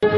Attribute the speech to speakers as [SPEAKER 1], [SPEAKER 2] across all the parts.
[SPEAKER 1] This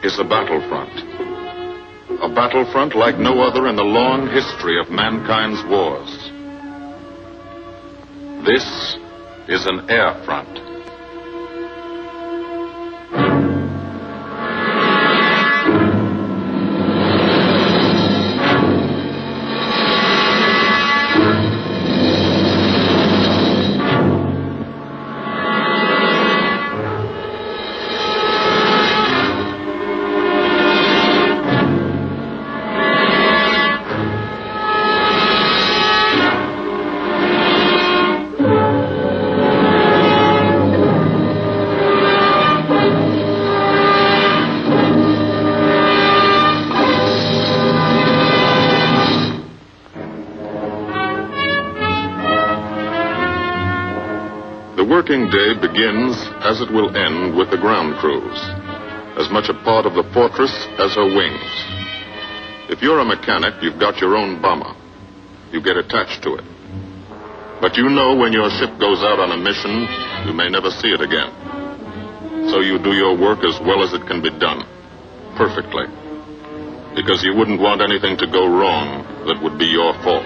[SPEAKER 1] is a battlefront. A battlefront like no other in the long history of mankind's wars. This is an air front. The working day begins, as it will end, with the ground crews, as much a part of the fortress as her wings. If you're a mechanic, you've got your own bomber. You get attached to it. But you know when your ship goes out on a mission, you may never see it again. So you do your work as well as it can be done, perfectly. Because you wouldn't want anything to go wrong that would be your fault.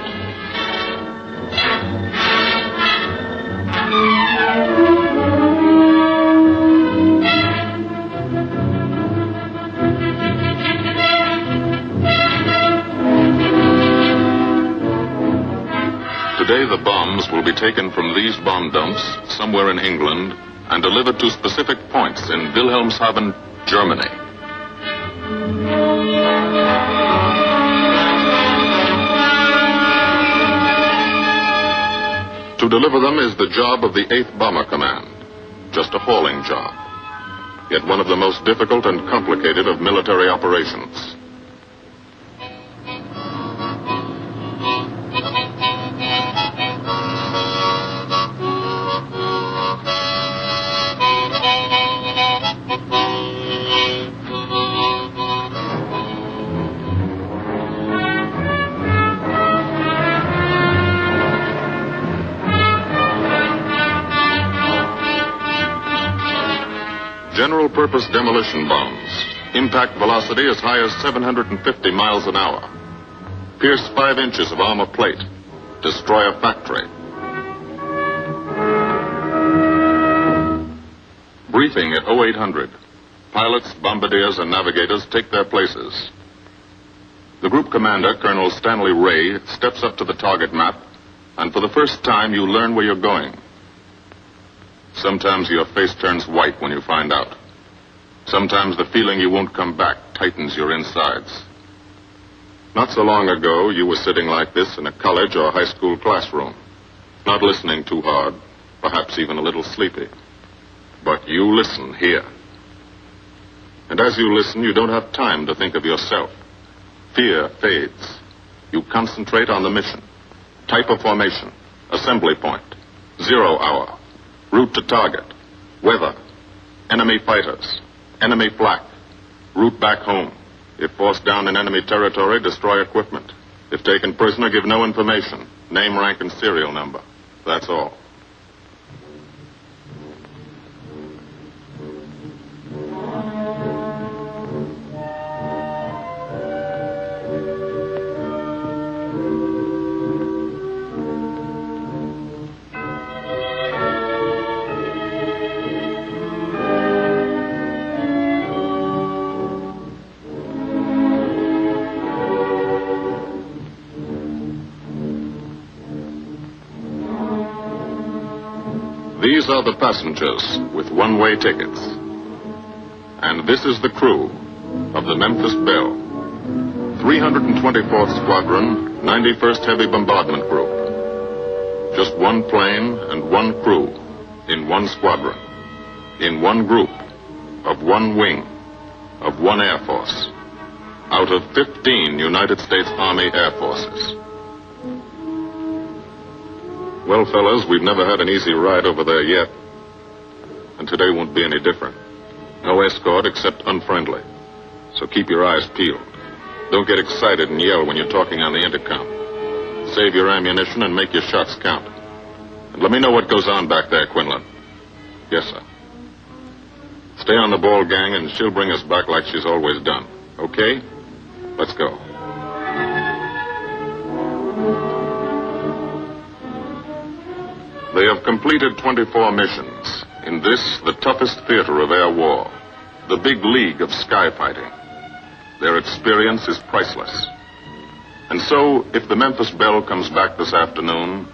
[SPEAKER 1] Today, the bombs will be taken from these bomb dumps somewhere in England and delivered to specific points in Wilhelmshaven, Germany. To deliver them is the job of the 8th Bomber Command, just a hauling job, yet one of the most difficult and complicated of military operations. General-purpose demolition bombs, impact velocity as high as 750 miles an hour, pierce 5 inches of armor plate, destroy a factory. Briefing at 0800. Pilots, bombardiers, and navigators take their places. The group commander, Colonel Stanley Ray, steps up to the target map, and for the first time you learn where you're going. Sometimes your face turns white when you find out. Sometimes the feeling you won't come back tightens your insides. Not so long ago, you were sitting like this in a college or high school classroom, not listening too hard, perhaps even a little sleepy. But you listen here. And as you listen, you don't have time to think of yourself. Fear fades. You concentrate on the mission. Type of formation, assembly point, 0 hour, route to target, weather, enemy fighters, enemy flak, route back home. If forced down in enemy territory, destroy equipment. If taken prisoner, give no information. Name, rank, and serial number. That's all. These are the passengers with one-way tickets. And this is the crew of the Memphis Belle, 324th Squadron, 91st Heavy Bombardment Group. Just one plane and one crew in one squadron, in one group, of one wing, of one Air Force, out of 15 United States Army Air Forces. Well, fellas, we've never had an easy ride over there yet. And today won't be any different. No escort except unfriendly. So keep your eyes peeled. Don't get excited and yell when you're talking on the intercom. Save your ammunition and make your shots count. And let me know what goes on back there, Quinlan. Yes, sir. Stay on the ball, gang, and she'll bring us back like she's always done. Okay? Let's go. They have completed 24 missions in this, the toughest theater of air war, the big league of sky fighting. Their experience is priceless. And so, if the Memphis Belle comes back this afternoon,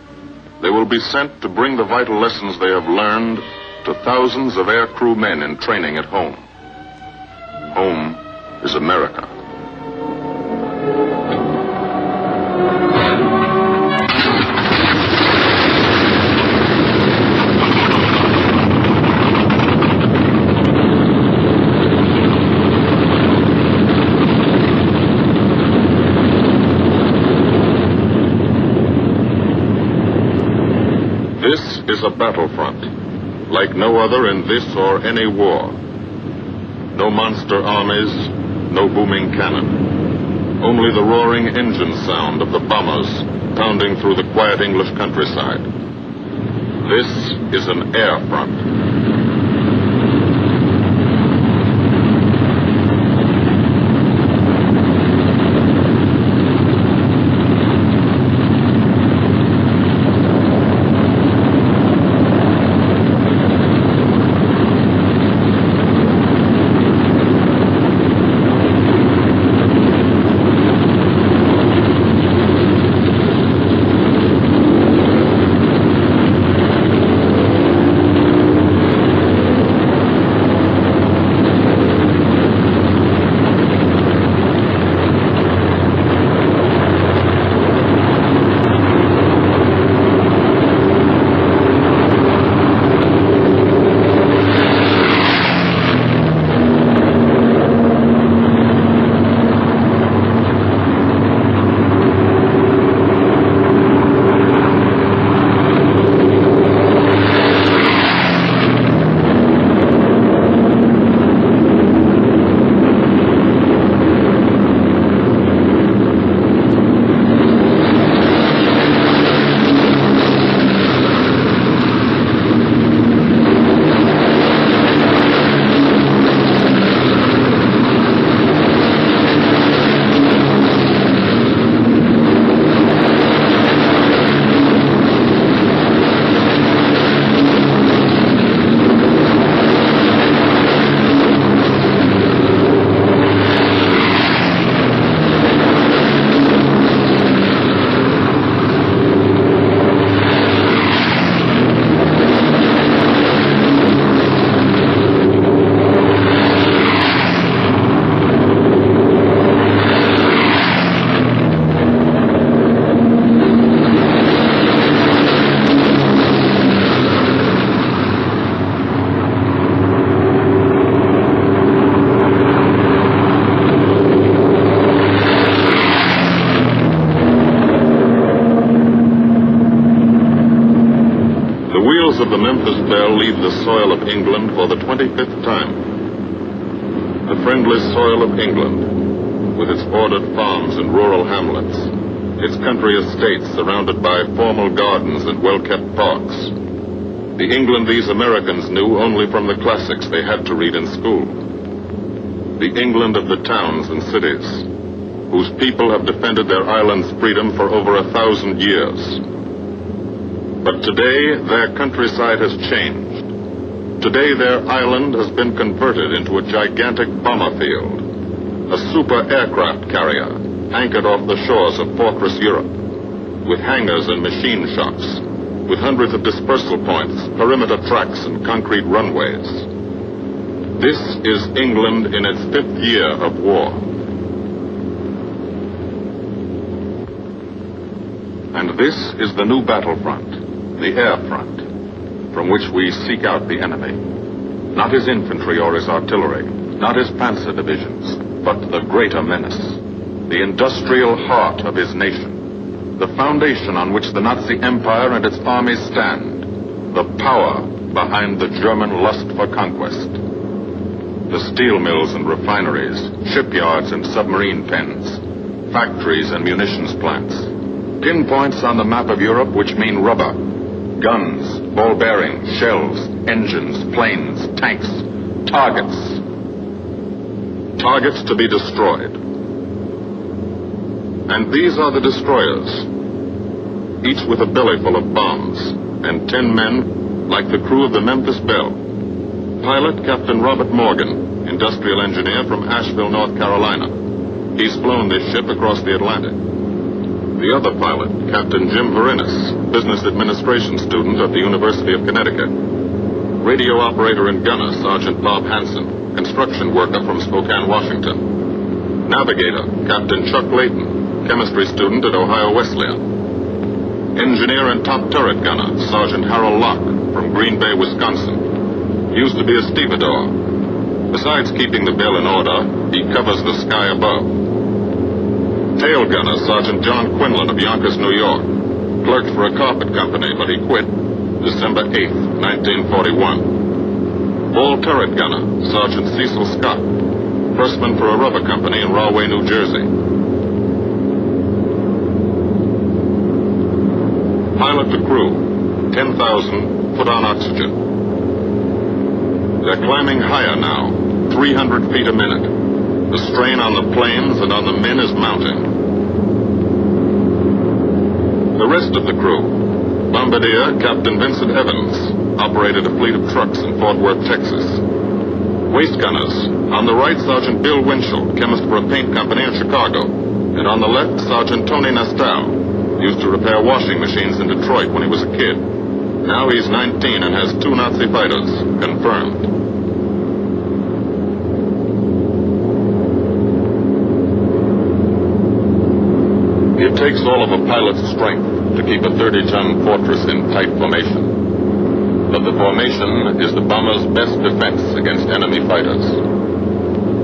[SPEAKER 1] they will be sent to bring the vital lessons they have learned to thousands of air crew men in training at home. Home is America. This is a battlefront, like no other in this or any war. No monster armies, no booming cannon. Only the roaring engine sound of the bombers pounding through the quiet English countryside. This is an air front. Of the Memphis Belle leave the soil of England for the 25th time. The friendly soil of England, with its ordered farms and rural hamlets, its country estates surrounded by formal gardens and well-kept parks. The England these Americans knew only from the classics they had to read in school. The England of the towns and cities, whose people have defended their island's freedom for over 1,000 years. But today, their countryside has changed. Today, their island has been converted into a gigantic bomber field, a super aircraft carrier anchored off the shores of Fortress Europe, with hangars and machine shops, with hundreds of dispersal points, perimeter tracks, and concrete runways. This is England in its 5th year of war. And this is the new battlefront, the air front, from which we seek out the enemy. Not his infantry or his artillery, not his panzer divisions, but the greater menace, the industrial heart of his nation, the foundation on which the Nazi Empire and its armies stand, the power behind the German lust for conquest. The steel mills and refineries, shipyards and submarine pens, factories and munitions plants, pinpoints on the map of Europe which mean rubber, guns, ball bearings, shells, engines, planes, tanks, targets. Targets to be destroyed. And these are the destroyers, each with a belly full of bombs, and 10 men like the crew of the Memphis Belle. Pilot Captain Robert Morgan, industrial engineer from Asheville, North Carolina. He's flown this ship across the Atlantic. The other pilot, Captain Jim Verinis, business administration student at the University of Connecticut. Radio operator and gunner, Sergeant Bob Hansen, construction worker from Spokane, Washington. Navigator, Captain Chuck Layton, chemistry student at Ohio Wesleyan. Engineer and top turret gunner, Sergeant Harold Locke, from Green Bay, Wisconsin. Used to be a stevedore. Besides keeping the Belle in order, he covers the sky above. Tail gunner, Sergeant John Quinlan of Yonkers, New York. Clerked for a carpet company, but he quit December 8th, 1941. Ball turret gunner, Sergeant Cecil Scott. Firstman for a rubber company in Rahway, New Jersey. Pilot to crew, 10,000, put on oxygen. They're climbing higher now, 300 feet a minute. The strain on the planes and on the men is mounting. The rest of the crew, Bombardier Captain Vincent Evans, operated a fleet of trucks in Fort Worth, Texas. Waist gunners, on the right, Sergeant Bill Winchell, chemist for a paint company in Chicago. And on the left, Sergeant Tony Nastal, used to repair washing machines in Detroit when he was a kid. Now he's 19 and has 2 Nazi fighters, confirmed. It takes all of a pilot's strength to keep a 30-ton fortress in tight formation. But the formation is the bomber's best defense against enemy fighters.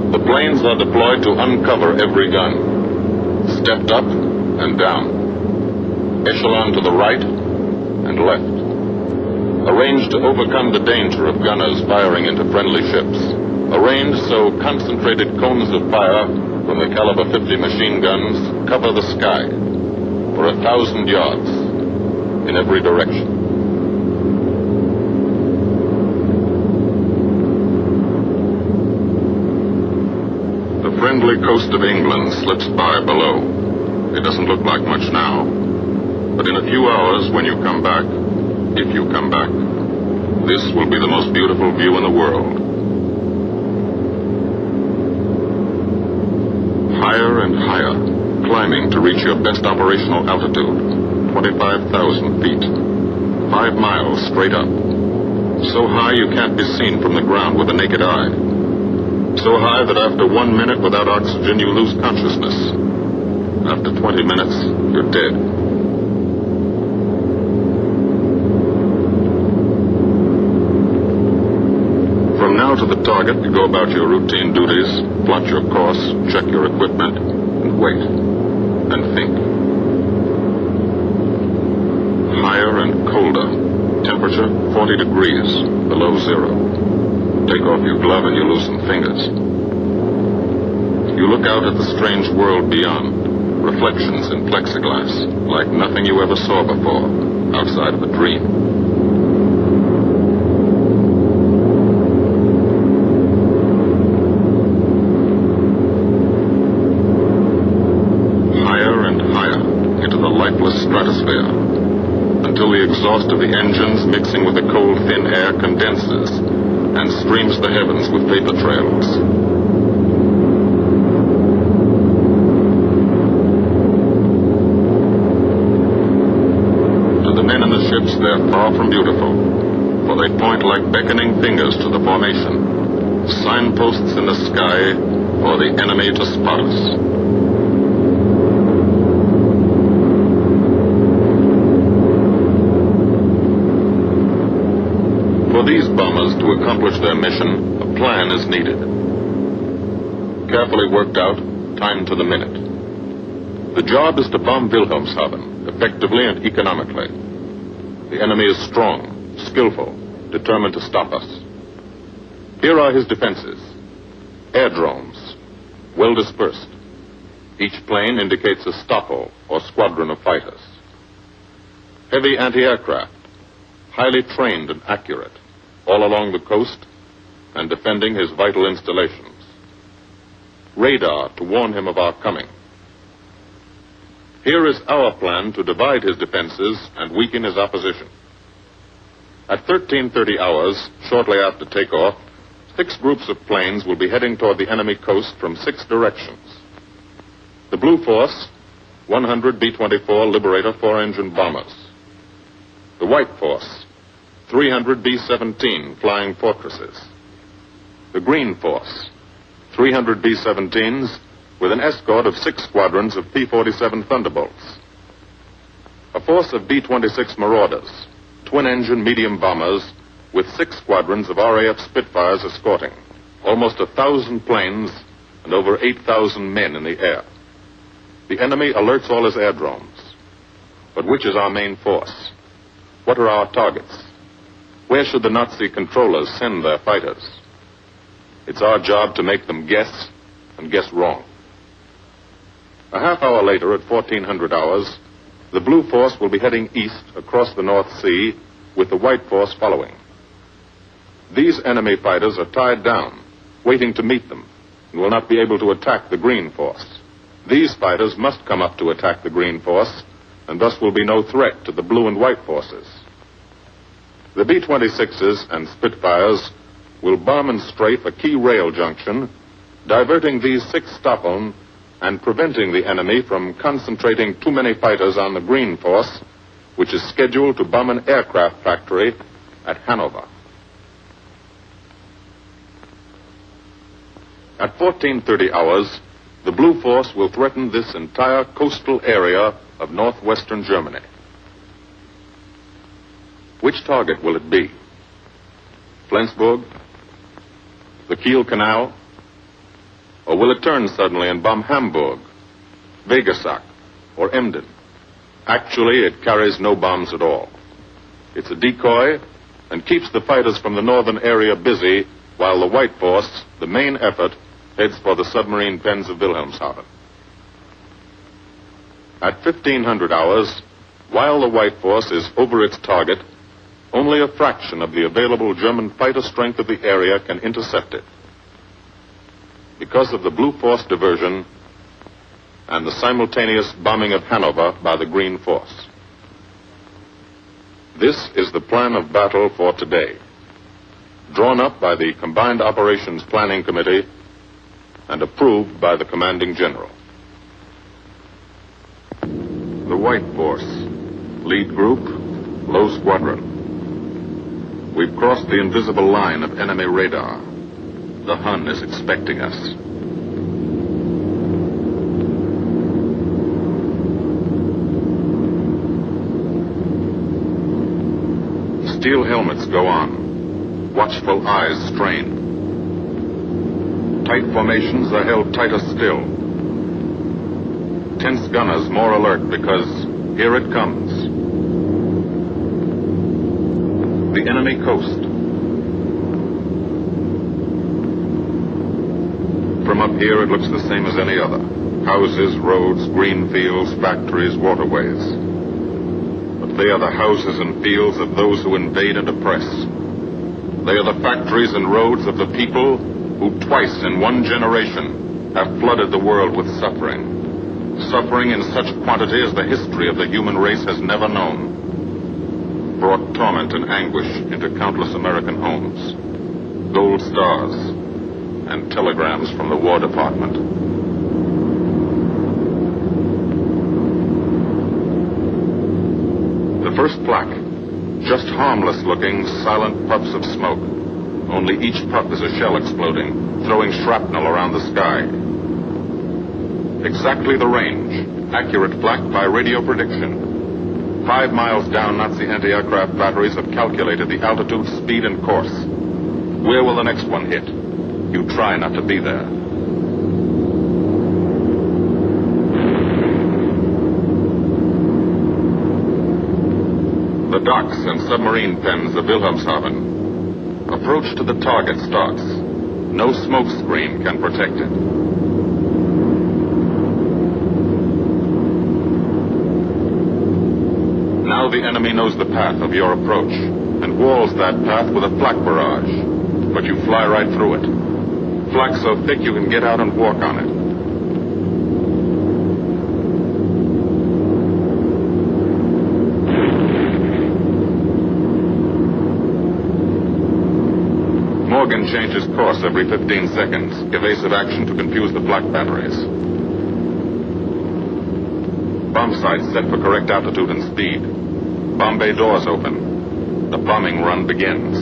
[SPEAKER 1] The planes are deployed to uncover every gun, stepped up and down, echelon to the right and left. Arranged to overcome the danger of gunners firing into friendly ships. Arranged so concentrated cones of fire from the caliber 50 machine guns cover the sky for 1,000 yards in every direction. The friendly coast of England slips by below. It doesn't look like much now, but in a few hours when you come back, if you come back, this will be the most beautiful view in the world. Higher and higher, climbing to reach your best operational altitude, 25,000 feet, 5 miles straight up. So high you can't be seen from the ground with the naked eye. So high that after 1 minute without oxygen you lose consciousness. After 20 minutes, you're dead. Now to the target, you go about your routine duties, plot your course, check your equipment, and wait, and think. Higher and colder. Temperature, 40 degrees, below zero. Take off your glove and you lose some fingers. You look out at the strange world beyond. reflections in plexiglass, like nothing you ever saw before, outside of a dream. Higher and higher into the lifeless stratosphere, until the exhaust of the engines mixing with the cold, thin air condenses and streams the heavens with vapor trails. To the men in the ships, they're far from beautiful, for they point like beckoning fingers to the formation, signposts in the sky for the enemy to spot us. For these bombers to accomplish their mission, a plan is needed. Carefully worked out, timed to the minute. The job is to bomb Wilhelmshaven effectively and economically. The enemy is strong, skillful, determined to stop us. Here are his defenses. Airdromes, well dispersed. Each plane indicates a Stoffel or squadron of fighters. Heavy anti-aircraft, highly trained and accurate, all along the coast and defending his vital installations. Radar to warn him of our coming. Here is our plan to divide his defenses and weaken his opposition. At 13:30 hours, shortly after takeoff, 6 groups of planes will be heading toward the enemy coast from 6 directions. The Blue Force, 100 B-24 Liberator 4-engine bombers. The White Force, 300 B-17 Flying Fortresses. The Green Force, 300 B-17s with an escort of 6 squadrons of P-47 Thunderbolts. A force of B-26 Marauders, twin-engine medium bombers with 6 squadrons of RAF Spitfires escorting. Almost 1,000 planes and over 8,000 men in the air. The enemy alerts all his airdromes. But which is our main force? What are our targets? Where should the Nazi controllers send their fighters? It's our job to make them guess, and guess wrong. A half hour later, at 1400 hours, the Blue Force will be heading east across the North Sea, with the White Force following. These enemy fighters are tied down, waiting to meet them, and will not be able to attack the Green Force. These fighters must come up to attack the Green Force, and thus will be no threat to the Blue and White Forces. The B-26s and Spitfires will bomb and strafe a key rail junction, diverting these 6 Stoffel and preventing the enemy from concentrating too many fighters on the Green Force, which is scheduled to bomb an aircraft factory at Hanover. At 14:30 hours, the Blue Force will threaten this entire coastal area of northwestern Germany. Which target will it be? Flensburg? The Kiel Canal? Or will it turn suddenly and bomb Hamburg, Wegersack, or Emden? Actually, it carries no bombs at all. It's a decoy and keeps the fighters from the northern area busy while the White Force, the main effort, heads for the submarine pens of Wilhelmshaven. At 1500 hours, while the White Force is over its target, only a fraction of the available German fighter strength of the area can intercept it. Because of the Blue Force diversion and the simultaneous bombing of Hanover by the Green Force. This is the plan of battle for today, drawn up by the Combined Operations Planning Committee and approved by the Commanding General. The White Force, lead group, low squadron. We've crossed the invisible line of enemy radar. The Hun is expecting us. Steel helmets go on. Watchful eyes strain. Tight formations are held tighter still. Tense gunners more alert because here it comes. The enemy coast. From up here, it looks the same as any other. Houses, roads, green fields, factories, waterways. But they are the houses and fields of those who invade and oppress. They are the factories and roads of the people who twice in one generation have flooded the world with suffering. Suffering in such quantity as the history of the human race has never known. Brought torment and anguish into countless American homes. Gold stars and telegrams from the War Department. The first plaque, just harmless-looking, silent puffs of smoke. Only each puff is a shell exploding, throwing shrapnel around the sky. Exactly the range, accurate plaque by radio prediction. 5 miles down, Nazi anti-aircraft batteries have calculated the altitude, speed, and course. Where will the next one hit? You try not to be there. The docks and submarine pens of Wilhelmshaven. Approach to the target starts. No smoke screen can protect it. Now the enemy knows the path of your approach and walls that path with a flak barrage. But you fly right through it. Flak so thick you can get out and walk on it. Morgan changes course every 15 seconds. Evasive action to confuse the flak batteries. Bomb sights set for correct altitude and speed. Bomb bay doors open. The bombing run begins.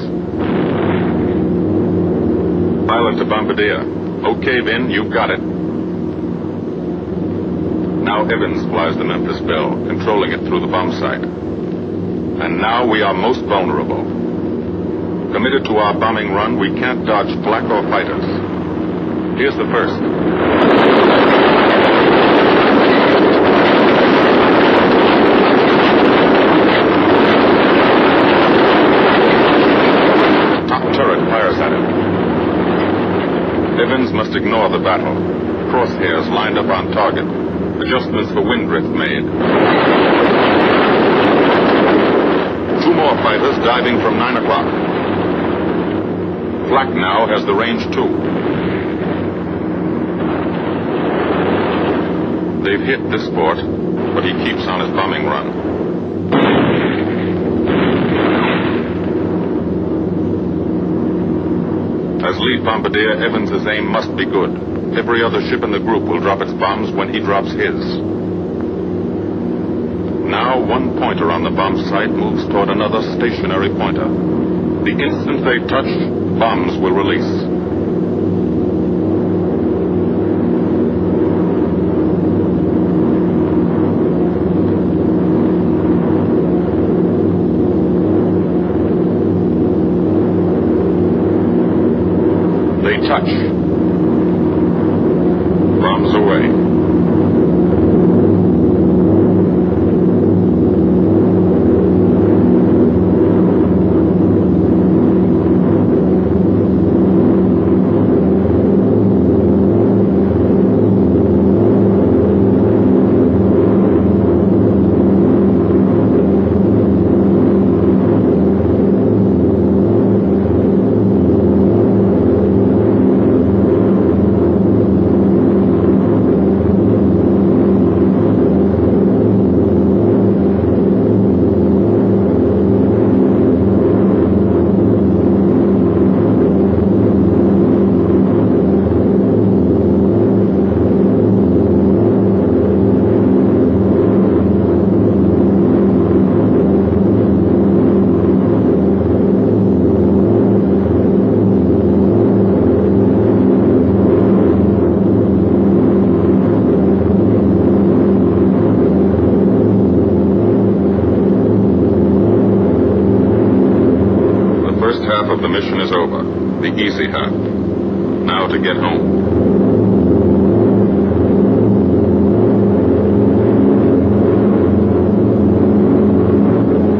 [SPEAKER 1] Pilot to Bombardier. Okay, Vin, you've got it. Now Evans flies the Memphis Belle, controlling it through the bomb sight. And now we are most vulnerable. Committed to our bombing run, we can't dodge flak or fighters. Here's the first. Top turret fires at him. Evans must ignore the battle. Crosshairs lined up on target. Adjustments for wind drift made. 2 more fighters diving from 9 o'clock. Flak now has the range too. They've hit this fort, but he keeps on his bombing run. As lead bombardier, Evans' aim must be good. Every other ship in the group will drop its bombs when he drops his. Now one pointer on the bomb site moves toward another stationary pointer. The instant they touch, bombs will release. They touch. Bombs away. Half of the mission is over. The easy half. Now to get home.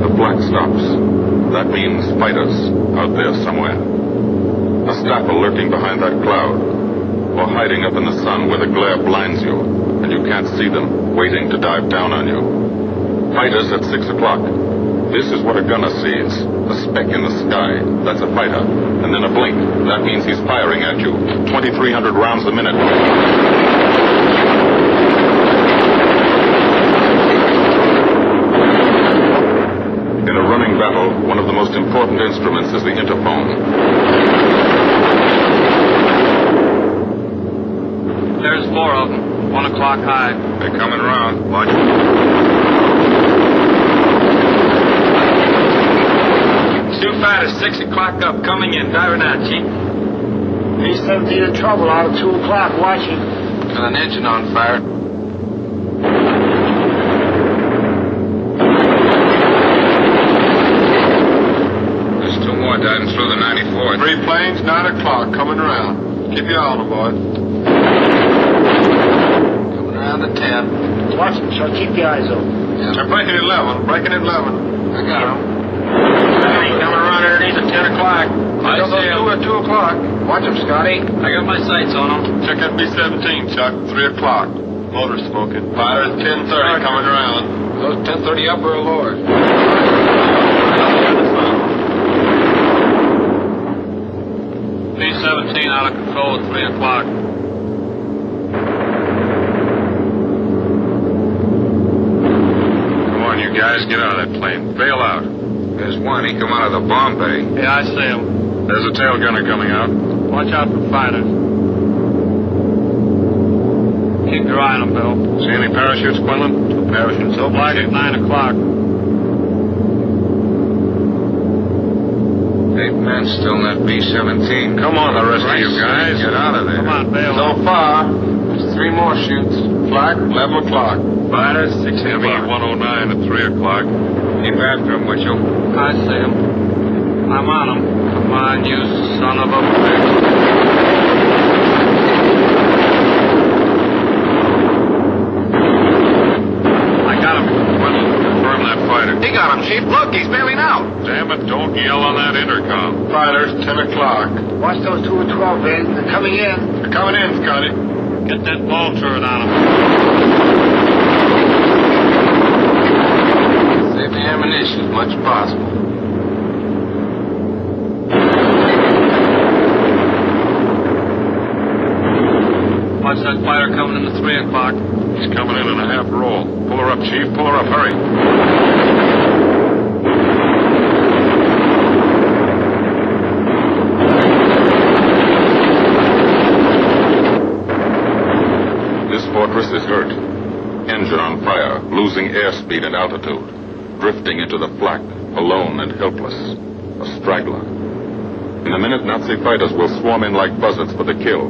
[SPEAKER 1] The flak stops. That means fighters out there somewhere. A Staffel lurking behind that cloud, or hiding up in the sun where the glare blinds you. and you can't see them, waiting to dive down on you. Fighters at 6 o'clock. This is what a gunner sees. A speck in the sky. That's a fighter. And then a blink. That means he's firing at you. 2,300 rounds a minute. In a running battle, one of the most important instruments is the interphone.
[SPEAKER 2] There's 4 of them. 1 o'clock high.
[SPEAKER 1] They're coming around. Watch.
[SPEAKER 2] Sioux fighters 6 o'clock up, coming in. Diving out, Chief.
[SPEAKER 3] B-17 in trouble out at 2 o'clock, watching.
[SPEAKER 2] Got an engine on fire.
[SPEAKER 1] There's 2 more diving through the 94th.
[SPEAKER 4] 3 planes, 9 o'clock, coming around. Keep your eye on them, boy.
[SPEAKER 2] Coming around to 10.
[SPEAKER 3] Watch them, Chuck. Keep your eyes open.
[SPEAKER 2] Yeah.
[SPEAKER 4] They're breaking 11, breaking 11.
[SPEAKER 2] I got them.
[SPEAKER 4] Coming around underneath at 10 o'clock.
[SPEAKER 2] I
[SPEAKER 4] Those
[SPEAKER 2] see 'em.
[SPEAKER 4] 2 at 2 o'clock. Watch them, Scotty.
[SPEAKER 2] I got my sights on them.
[SPEAKER 4] Check that B-17, Chuck. 3 o'clock. Motor smoking. Fighters 10:30 coming around.
[SPEAKER 2] Those 10:30 upper or lower? B-17 out of control at 3 o'clock.
[SPEAKER 1] Come on, you guys. Get out of that plane. Bail out. There's one. He come out of the bomb bay.
[SPEAKER 2] Yeah, I see them.
[SPEAKER 1] There's a tail gunner coming out.
[SPEAKER 2] Watch out for fighters. Keep your eye on them, Bill.
[SPEAKER 1] See any parachutes, Quinlan?
[SPEAKER 2] 2 parachutes. So black at 9 o'clock.
[SPEAKER 1] 8 men still in that B-17. Come on, the rest of you guys. Get out of there.
[SPEAKER 2] Come on, Bill.
[SPEAKER 4] So far, there's 3 more shoots. Flag, 11 o'clock.
[SPEAKER 2] Fighters 6
[SPEAKER 1] Heavy
[SPEAKER 2] o'clock.
[SPEAKER 1] 109 at 3 o'clock. Keep after him, would you?
[SPEAKER 2] I see him. I'm on him. Come on, you son of a bitch. I got him.
[SPEAKER 1] Confirm that fighter.
[SPEAKER 4] He got him, Chief. Look, he's bailing out.
[SPEAKER 1] Damn it, don't yell on that intercom.
[SPEAKER 4] Fighters, 10 o'clock.
[SPEAKER 3] Watch those 2 at 12, Ben. They're coming in.
[SPEAKER 4] They're coming in, Scotty.
[SPEAKER 2] Get that ball turret on him.
[SPEAKER 4] Save the ammunition as much as possible.
[SPEAKER 2] Watch that fighter coming in at 3 o'clock.
[SPEAKER 1] He's coming in a half roll. Pull her up, Chief. Pull her up. Hurry. This fortress is hurt. Engine on fire, losing airspeed and altitude. Drifting into the flak, alone and helpless. A straggler. In a minute, Nazi fighters will swarm in like buzzards for the kill.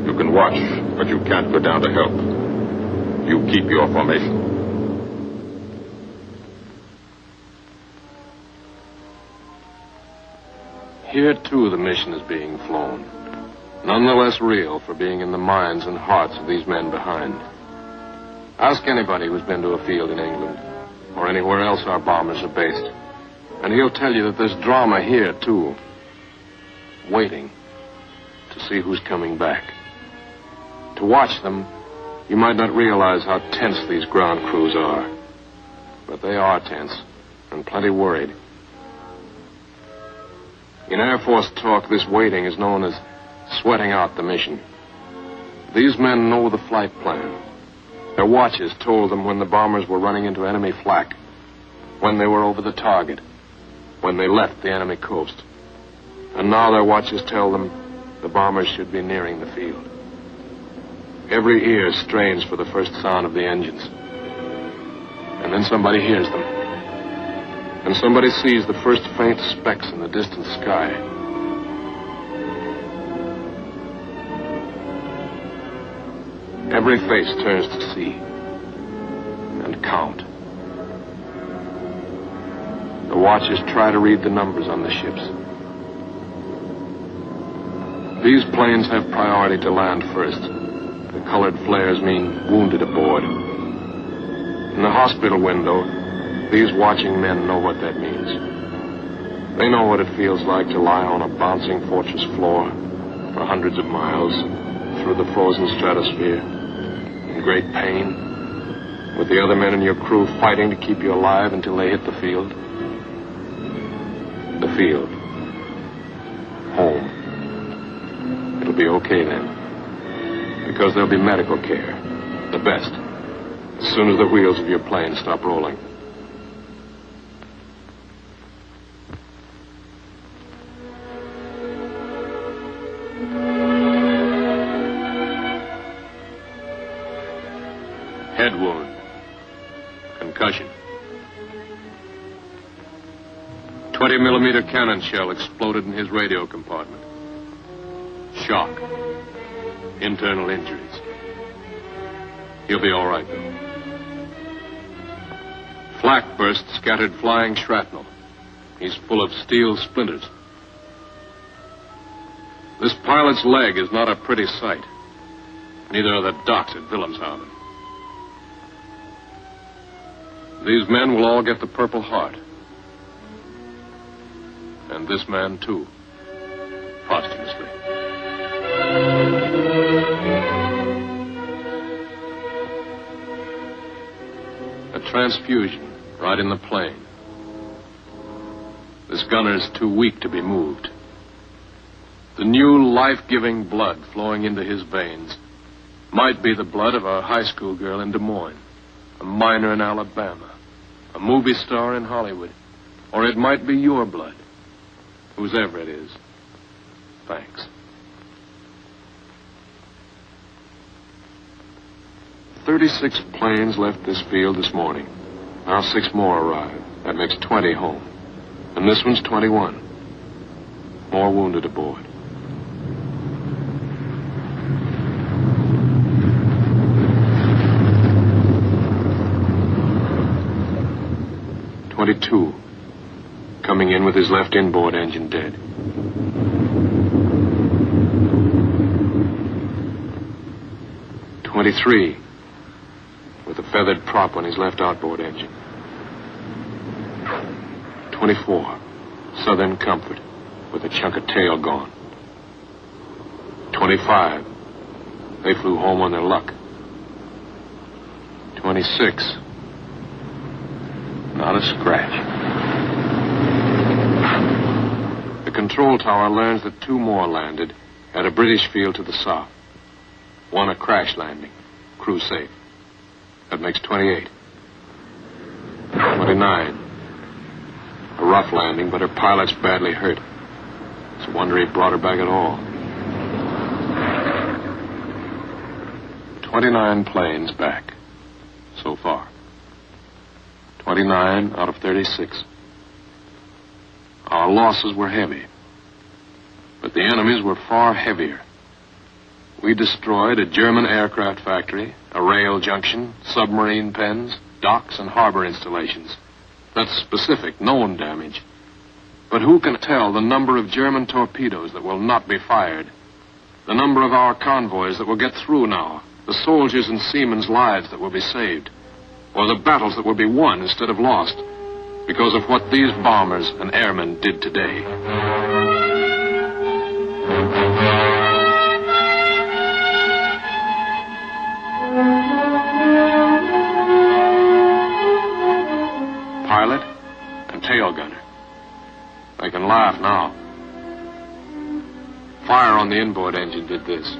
[SPEAKER 1] You can watch, but you can't go down to help. You keep your formation.
[SPEAKER 5] Here, too, the mission is being flown. None the less real for being in the minds and hearts of these men behind. Ask anybody who's been to a field in England, or anywhere else our bombers are based, and he'll tell you that there's drama here, too. Waiting to see who's coming back. To watch them, you might not realize how tense these ground crews are. But they are tense, and plenty worried. In Air Force talk, this waiting is known as sweating out the mission. These men know the flight plan. Their watches told them when the bombers were running into enemy flak, when they were over the target, when they left the enemy coast. And now their watches tell them the bombers should be nearing the field. Every ear strains for the first sound of the engines. And then somebody hears them. And somebody sees the first faint specks in the distant sky. Every face turns to see and count. The watchers try to read the numbers on the ships. These planes have priority to land first. The colored flares mean wounded aboard. In the hospital window, these watching men know what that means. They know what it feels like to lie on a bouncing fortress floor for hundreds of miles through the frozen stratosphere great pain, with the other men in your crew fighting to keep you alive until they hit the field? The field. Home. It'll be okay then. Because there'll be medical care. The best. As soon as the wheels of your plane stop rolling. Head wound. Concussion. 20-millimeter cannon shell exploded in his radio compartment. Shock. Internal injuries. He'll be all right, though. Flak burst scattered flying shrapnel. He's full of steel splinters. This pilot's leg is not a pretty sight. Neither are the docks at Wilhelmshaven. These men will all get the Purple Heart. And this man, too. Posthumously. A transfusion right in the plane. This gunner's too weak to be moved. The new life-giving blood flowing into his veins might be the blood of a high school girl in Des Moines, a miner in Alabama, a movie star in Hollywood, or it might be your blood. Whoever it is, thanks. 36 planes left this field this morning. Now 6 more arrived. That makes 20 home. And this one's 21. More wounded aboard. .22. Coming in with his left inboard engine dead. .23. With a feathered prop on his left outboard engine. 24. Southern Comfort. With a chunk of tail gone. 25. They flew home on their luck. 26. Not a scratch. The control tower learns that 2 more landed at a British field to the south. 1 a crash landing. Crew safe. That makes 28. 29. A rough landing, but her pilot's badly hurt. It's a wonder he brought her back at all. 29 planes back. So far. 29 out of 36. Our losses were heavy. But the enemy's were far heavier. We destroyed a German aircraft factory, a rail junction, submarine pens, docks, and harbor installations. That's specific, known damage. But who can tell the number of German torpedoes that will not be fired? The number of our convoys that will get through now? The soldiers and seamen's lives that will be saved? Or the battles that will be won instead of lost because of what these bombers and airmen did today? Pilot and tail gunner. They can laugh now. Fire on the inboard engine did this.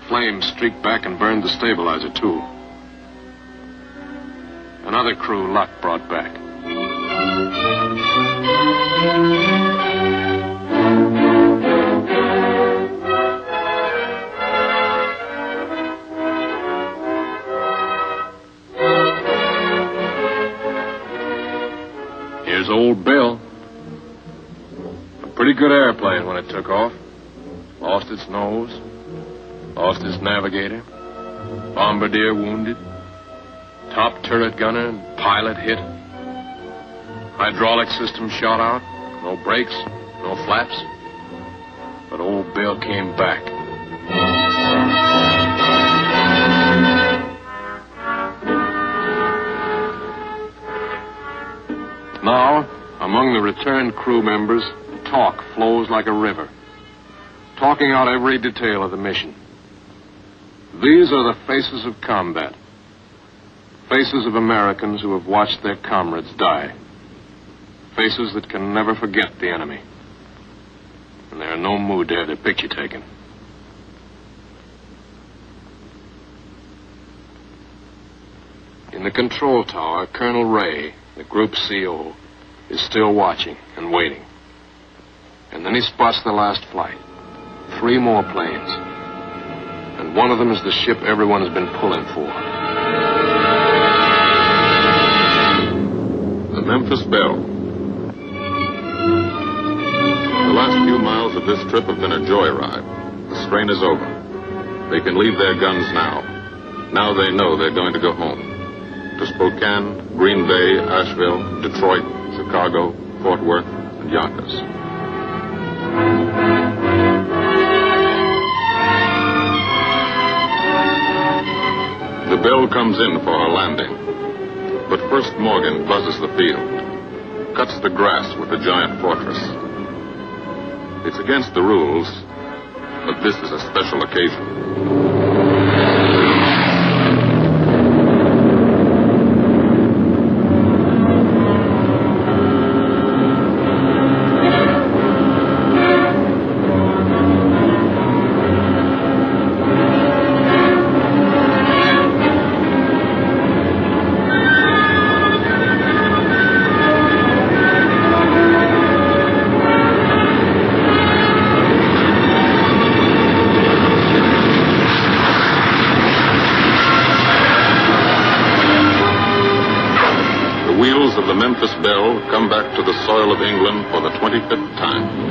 [SPEAKER 5] Flames streaked back and burned the stabilizer, too. Another crew luck brought back. Here's old Bill. A pretty good airplane when it took off. Lost its nose. Lost its navigator. Bombardier wounded. Top turret gunner and pilot hit. Hydraulic system shot out. No brakes, no flaps. But old Bill came back. Now, among the returned crew members, talk flows like a river. Talking out every detail of the mission. These are the faces of combat. Faces of Americans who have watched their comrades die. Faces that can never forget the enemy. And they're in no mood to have their picture taken. In the control tower, Colonel Ray, the group CO, is still watching and waiting. And then he spots the last flight. 3 more planes. And one of them is the ship everyone has been pulling for.
[SPEAKER 1] The Memphis Belle. The last few miles of this trip have been a joyride. The strain is over. They can leave their guns now. Now they know they're going to go home. To Spokane, Green Bay, Asheville, Detroit, Chicago, Fort Worth, and Yonkers. The Belle comes in for her landing. But first Morgan buzzes the field, cuts the grass with the giant fortress. It's against the rules, but this is a special occasion. The Memphis Belle come back to the soil of England for the 25th time.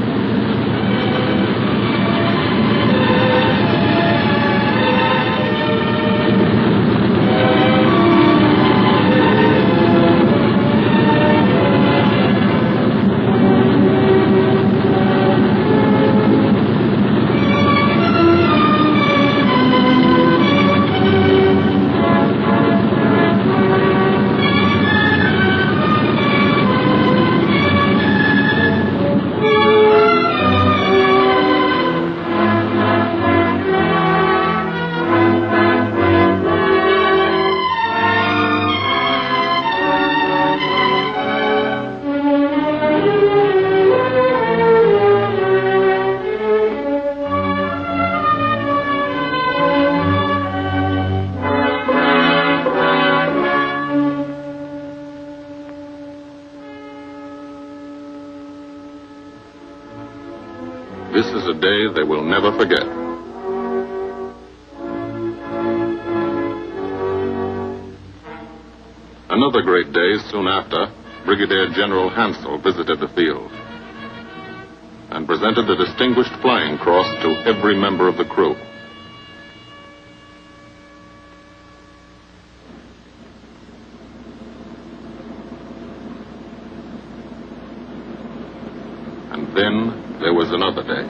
[SPEAKER 1] This is a day they will never forget. Another great day soon after, Brigadier General Hansel visited the field and presented the Distinguished Flying Cross to every member of the crew. And then there was another day.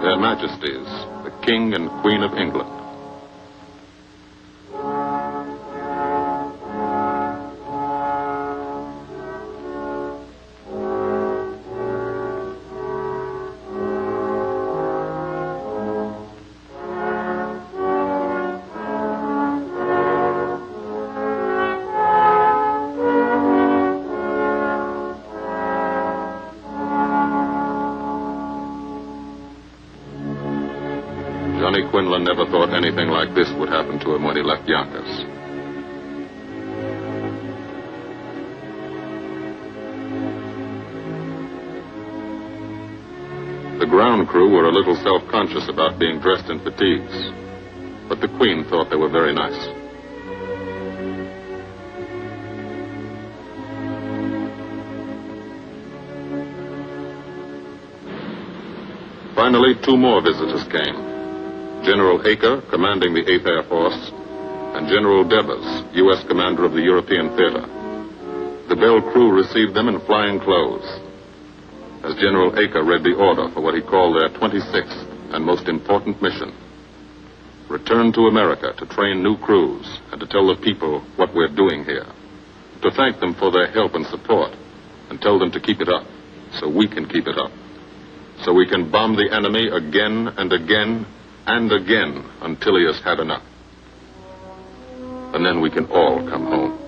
[SPEAKER 1] Their Majesties, the King and Queen of England. Johnny Quinlan never thought anything like this would happen to him when he left Yonkers. The ground crew were a little self-conscious about being dressed in fatigues, but the Queen thought they were very nice. Finally, 2 more visitors came. General Acre, commanding the 8th Air Force, and General Devers, U.S. commander of the European Theater. The Belle crew received them in flying clothes. as General Acre read the order for what he called their 26th and most important mission. Return to America to train new crews and to tell the people what we're doing here. To thank them for their help and support and tell them to keep it up so we can keep it up. So we can bomb the enemy again and again and again until he has had enough. And then we can all come home.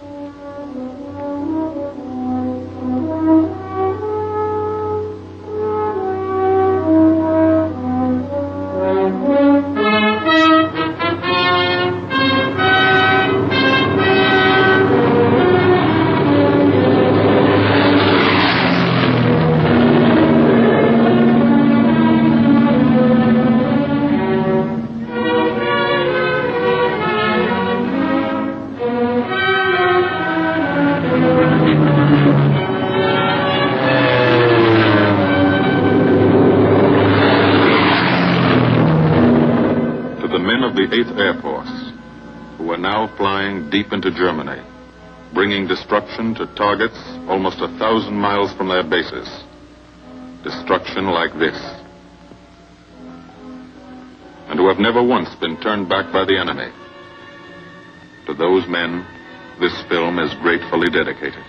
[SPEAKER 1] The 8th Air Force, who are now flying deep into Germany, bringing destruction to targets almost 1,000 miles from their bases. Destruction like this. And who have never once been turned back by the enemy. To those men, this film is gratefully dedicated.